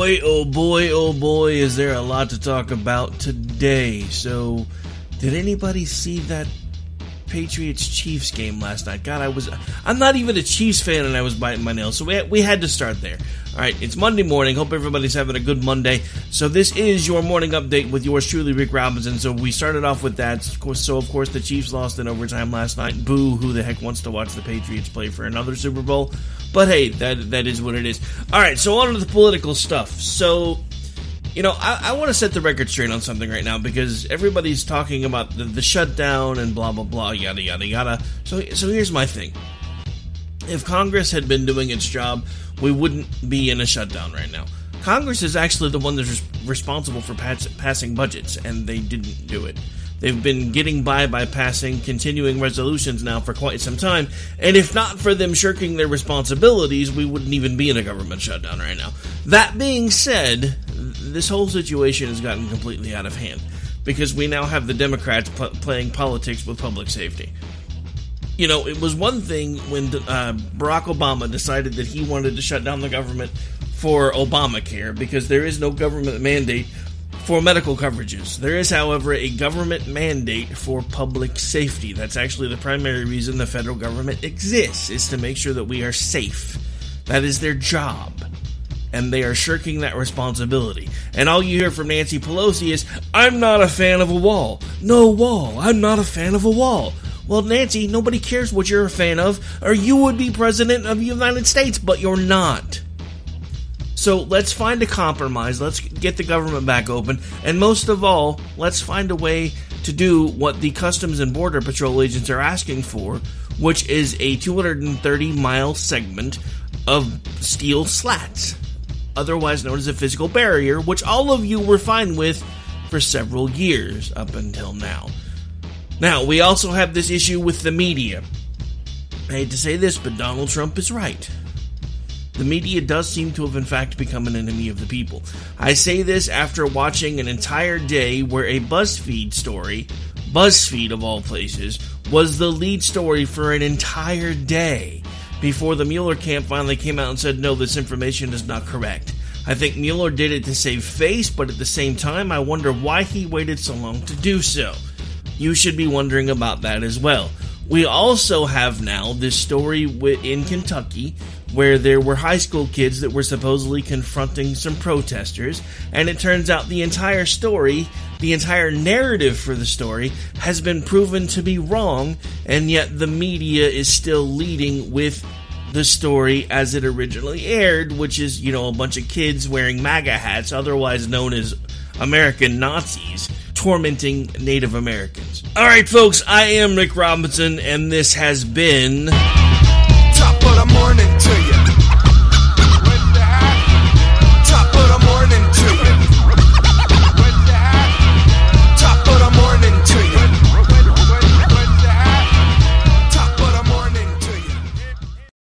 boy, oh boy, oh boy, is there a lot to talk about today. So, did anybody see that Patriots-Chiefs game last night? God, I'm not even a Chiefs fan and I was biting my nails, so we had to start there. Alright, it's Monday morning. Hope everybody's having a good Monday. So this is your morning update with yours truly, Rick Robinson. So we started off with that. Of course, the Chiefs lost in overtime last night. Boo, who the heck wants to watch the Patriots play for another Super Bowl? But hey, that is what it is. Alright, so on to the political stuff. So, you know, I want to set the record straight on something right now because everybody's talking about the shutdown and blah, blah, blah, yada, yada, yada. So here's my thing. If Congress had been doing its job, we wouldn't be in a shutdown right now. Congress is actually the one that's responsible for passing budgets, and they didn't do it. They've been getting by passing continuing resolutions now for quite some time, and if not for them shirking their responsibilities, we wouldn't even be in a government shutdown right now. That being said, this whole situation has gotten completely out of hand, because we now have the Democrats playing politics with public safety. You know, it was one thing when Barack Obama decided that he wanted to shut down the government for Obamacare, because there is no government mandate for medical coverages. There is, however, a government mandate for public safety. That's actually the primary reason the federal government exists, is to make sure that we are safe. That is their job. And they are shirking that responsibility. And all you hear from Nancy Pelosi is, I'm not a fan of a wall. No wall. I'm not a fan of a wall. Well, Nancy, nobody cares what you're a fan of, or you would be president of the United States, but you're not. So let's find a compromise, let's get the government back open, and most of all, let's find a way to do what the Customs and Border Patrol agents are asking for, which is a 230-mile segment of steel slats, otherwise known as a physical barrier, which all of you were fine with for several years up until now. Now, we also have this issue with the media. I hate to say this, but Donald Trump is right. The media does seem to have in fact become an enemy of the people. I say this after watching an entire day where a Buzzfeed story, Buzzfeed of all places, was the lead story for an entire day before the Mueller camp finally came out and said, no, this information is not correct. I think Mueller did it to save face, but at the same time, I wonder why he waited so long to do so. You should be wondering about that as well. We also have now this story in Kentucky where there were high school kids that were supposedly confronting some protesters, and it turns out the entire story, the entire narrative for the story, has been proven to be wrong, and yet the media is still leading with the story as it originally aired, which is, you know, a bunch of kids wearing MAGA hats, otherwise known as American Nazis, tormenting Native Americans. Alright folks, I am Rick Robinson, and this has been Top of the morning.